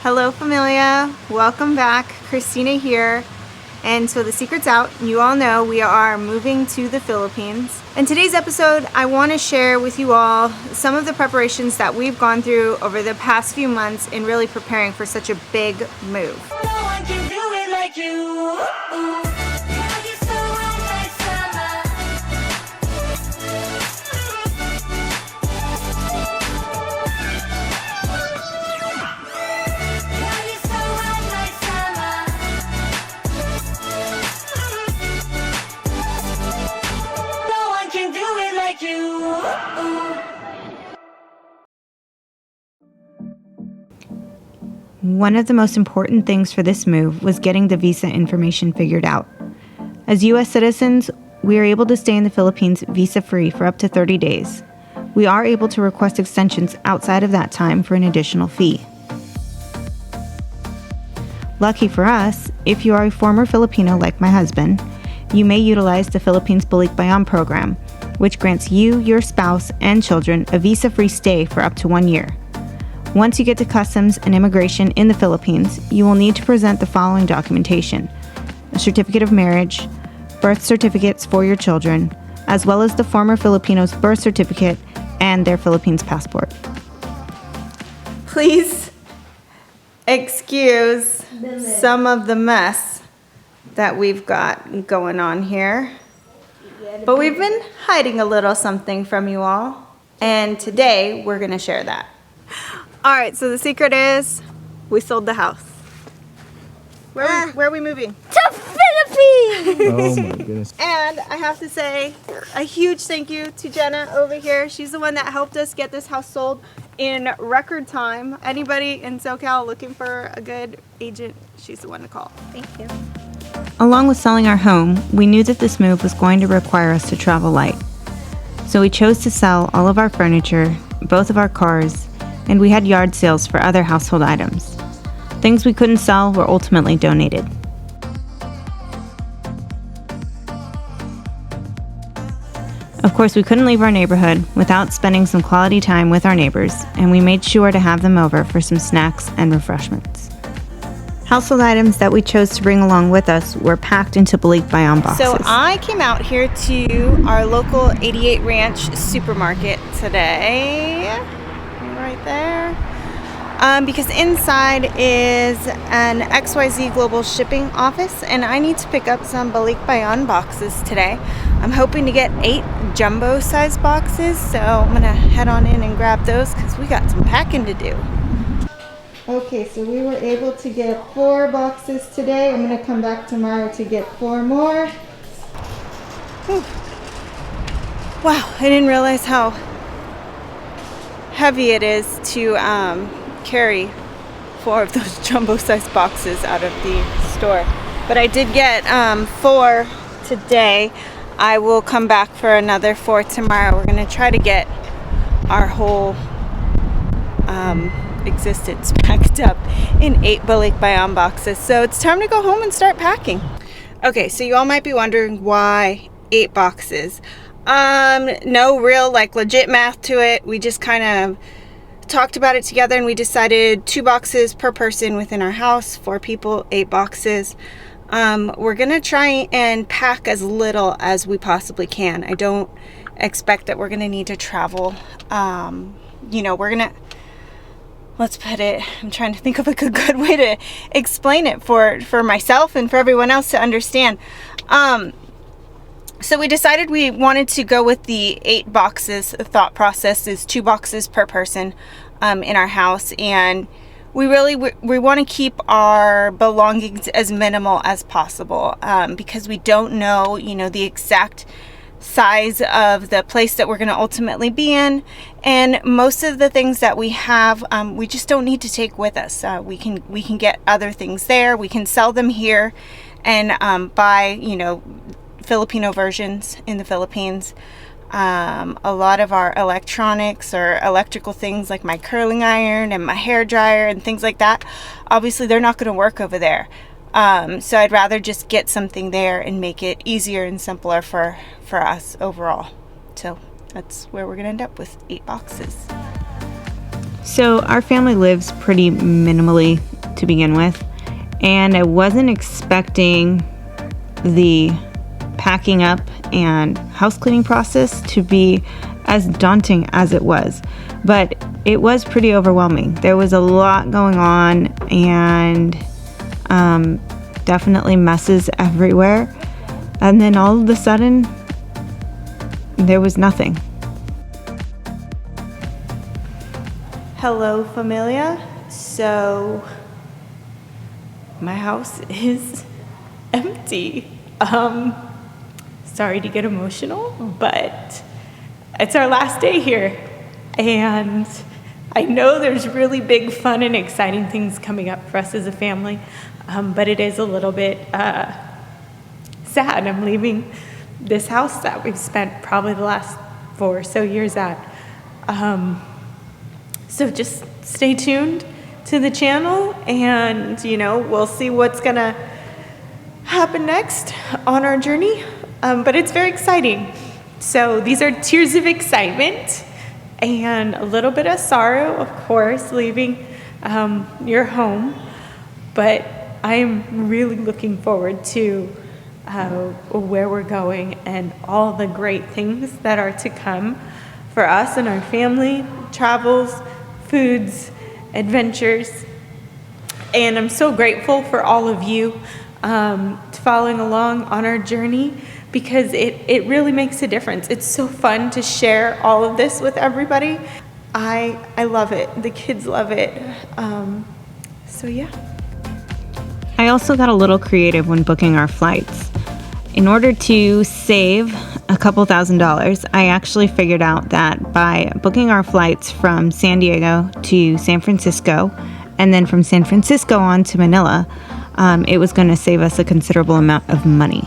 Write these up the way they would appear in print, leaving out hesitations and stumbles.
Hello familia, welcome back. Christina here. And so the secret's out. You all know we are moving to the Philippines. In today's episode, I want to share with you all some of the preparations that we've gone through over the past few months in really preparing for such a big move. No one can do it like you. Girl, you're so right like summer. Girl, you're so right like summer. No one can do it like you. One of the most important things for this move was getting the visa information figured out. As U.S. citizens, we are able to stay in the Philippines visa-free for up to 30 days. We are able to request extensions outside of that time for an additional fee. Lucky for us, if you are a former Filipino like my husband, you may utilize the Philippines Balik Bayan program, which grants you, your spouse, and children a visa-free stay for up to 1 year. Once you get to customs and immigration in the Philippines, you will need to present the following documentation: a certificate of marriage, birth certificates for your children, as well as the former Filipino's birth certificate and their Philippines passport. Please excuse some of the mess that we've got going on here, but we've been hiding a little something from you all, and today we're going to share that. All right, so the secret is we sold the house. Where are we moving? To Philippines! Oh my goodness. And I have to say a huge thank you to Jenna over here. She's the one that helped us get this house sold in record time. Anybody in SoCal looking for a good agent, she's the one to call. Thank you. Along with selling our home, we knew that this move was going to require us to travel light. So we chose to sell all of our furniture, both of our cars, and we had yard sales for other household items. Things we couldn't sell were ultimately donated. Of course, we couldn't leave our neighborhood without spending some quality time with our neighbors, and we made sure to have them over for some snacks and refreshments. Household items that we chose to bring along with us were packed into Balik Bayan boxes. So I came out here to our local 88 Ranch supermarket today. Right there, because inside is an XYZ Global Shipping office, and I need to pick up some Balik Bayan boxes today. I'm hoping to get 8 jumbo size boxes, so I'm gonna head on in and grab those because we got some packing to do. Okay, so we were able to get 4 boxes today. I'm gonna come back tomorrow to get 4 more. Whew. Wow, I didn't realize how heavy it is to carry 4 of those jumbo size boxes out of the store, but I did get 4 today. I will come back for another 4 tomorrow. We're gonna try to get our whole existence packed up in 8 Balik Bayan boxes, so it's time to go home and start packing. Okay, so you all might be wondering why 8 boxes. No real legit math to it. We just kind of talked about it together and we decided 2 boxes per person within our house, 4 people, 8 boxes. We're gonna try and pack as little as we possibly can. I don't expect that we're gonna need to travel. Let's put it, I'm trying to think of a good way to explain it for myself and for everyone else to understand. So we decided we wanted to go with the 8 boxes. The thought process is 2 boxes per person in our house, and we want to keep our belongings as minimal as possible because we don't know, the exact size of the place that we're going to ultimately be in, and most of the things that we have, we just don't need to take with us. We can get other things there. We can sell them here and buy, Filipino versions in the Philippines. A lot of our electronics or electrical things like my curling iron and my hair dryer and things like that, obviously they're not going to work over there. So I'd rather just get something there and make it easier and simpler for us overall. So that's where we're going to end up with 8 boxes. So our family lives pretty minimally to begin with, and I wasn't expecting the packing up and house cleaning process to be as daunting as it was. But it was pretty overwhelming. There was a lot going on, and definitely messes everywhere. And then all of a sudden, there was nothing. Hello, familia. So, my house is empty. Sorry to get emotional, but it's our last day here. And I know there's really big, fun, and exciting things coming up for us as a family, but it is a little bit sad. I'm leaving this house that we've spent probably the last 4 or so years at. So just stay tuned to the channel, and we'll see what's gonna happen next on our journey. But it's very exciting. So these are tears of excitement and a little bit of sorrow, of course, leaving your home. But I am really looking forward to where we're going and all the great things that are to come for us and our family, travels, foods, adventures. And I'm so grateful for all of you following along on our journey, because it really makes a difference. It's so fun to share all of this with everybody. I love it. The kids love it. So yeah. I also got a little creative when booking our flights. In order to save a couple $1,000s, I actually figured out that by booking our flights from San Diego to San Francisco, and then from San Francisco on to Manila, it was going to save us a considerable amount of money.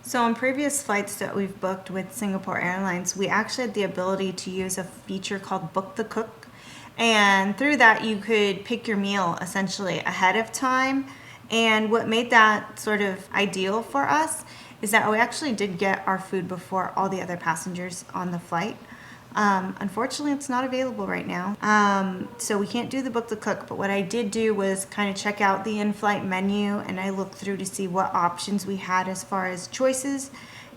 So on previous flights that we've booked with Singapore Airlines, we actually had the ability to use a feature called Book the Cook. And through that, you could pick your meal essentially ahead of time. And what made that sort of ideal for us is that we actually did get our food before all the other passengers on the flight. Unfortunately, it's not available right now. So we can't do the Book the Cook, but what I did do was kind of check out the in-flight menu, and I looked through to see what options we had as far as choices,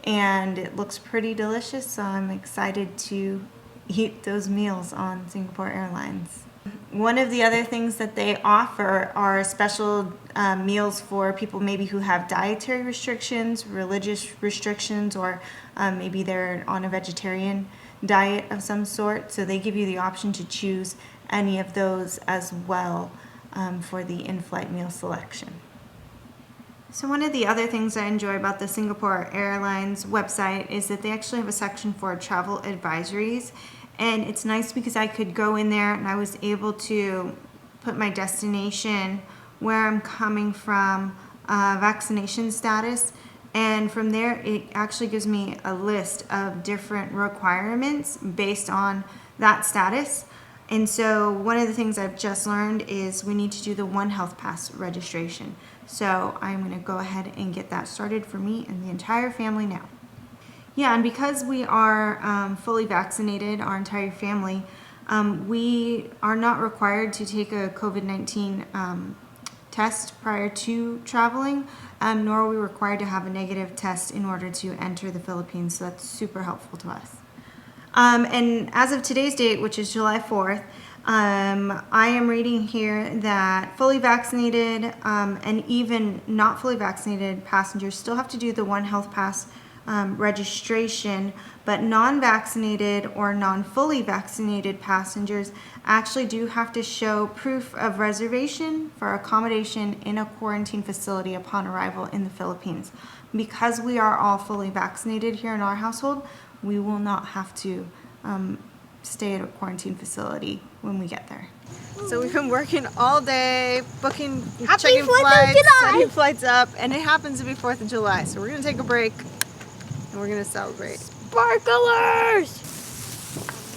and it looks pretty delicious, so I'm excited to eat those meals on Singapore Airlines. One of the other things that they offer are special meals for people maybe who have dietary restrictions, religious restrictions, or maybe they're on a vegetarian diet of some sort. So they give you the option to choose any of those as well for the in-flight meal selection. So one of the other things I enjoy about the Singapore Airlines website is that they actually have a section for travel advisories. And it's nice because I could go in there and I was able to put my destination, where I'm coming from, vaccination status, and from there it actually gives me a list of different requirements based on that status. And so one of the things I've just learned is we need to do the One Health Pass registration. So I'm going to go ahead and get that started for me and the entire family now. Yeah, and because we are fully vaccinated, our entire family, we are not required to take a COVID-19 test prior to traveling, nor are we required to have a negative test in order to enter the Philippines, so that's super helpful to us. And as of today's date, which is July 4th, I am reading here that fully vaccinated and even not fully vaccinated passengers still have to do the One Health Pass registration, but non-vaccinated or non-fully vaccinated passengers actually do have to show proof of reservation for accommodation in a quarantine facility upon arrival in the Philippines. Because we are all fully vaccinated here in our household, we will not have to stay at a quarantine facility when we get there. So we've been working all day, booking, checking flights, setting flights up, and it happens to be 4th of July. So we're gonna take a break and we're gonna celebrate. Sparklers!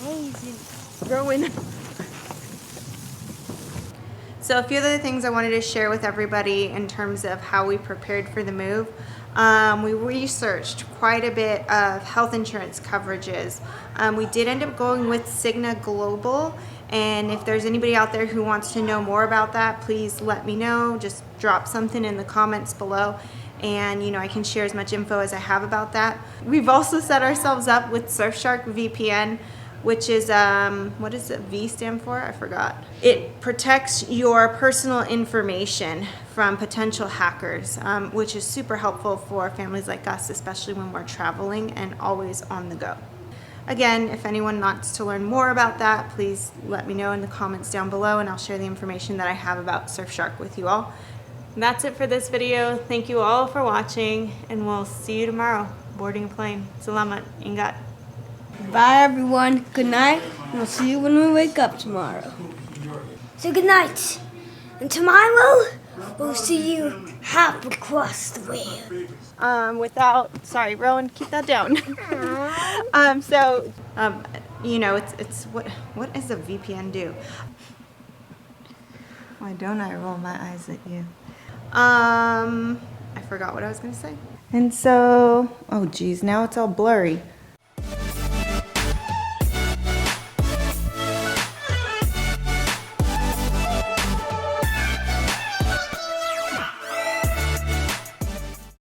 Amazing. Growing. So a few other things I wanted to share with everybody in terms of how we prepared for the move. We researched quite a bit of health insurance coverages. We did end up going with Cigna Global, And if there's anybody out there who wants to know more about that, please let me know. Just drop something in the comments below, and I can share as much info as I have about that. We've also set ourselves up with Surfshark VPN, which is what does the V stand for? I forgot. It protects your personal information from potential hackers, which is super helpful for families like us, especially when we're traveling and always on the go. Again, if anyone wants to learn more about that, please let me know in the comments down below, and I'll share the information that I have about Surfshark with you all. And that's it for this video. Thank you all for watching, and we'll see you tomorrow boarding a plane. Salamat, ingat. Bye everyone. Good night. We'll see you when we wake up tomorrow. So good night. And tomorrow, we'll see you half across the world. Sorry, Rowan, keep that down. It's what does a VPN do? Why don't I roll my eyes at you? I forgot what I was gonna say. And so, oh geez, now it's all blurry.